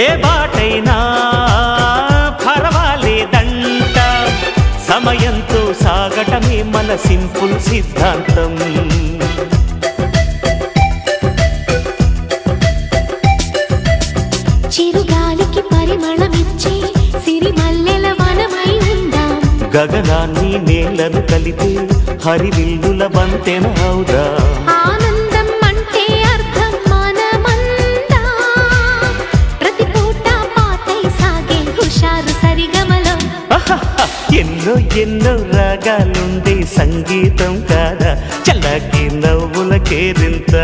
ఏ బాటైనా పర్వాలేదంట, సమయంతో సాగటమే మన సింపుల్ సిద్ధాంతం. చిరుగాలికి పరిమళమిచ్చే సిరిమల్లెల వనమై ఉందాం, గగనాన్ని నేలను కలిపే హరివిల్లుల బంతెన అవుదాం. ఆనందం అంటే అర్థం మనమందా, ప్రతి పూట పాతై సాగే హుషారు సరిగమలో. ఎన్నో ఎన్నో రాగాలుండే సంగీతం కాదా, చల్లకి నవ్వుల కేరింత.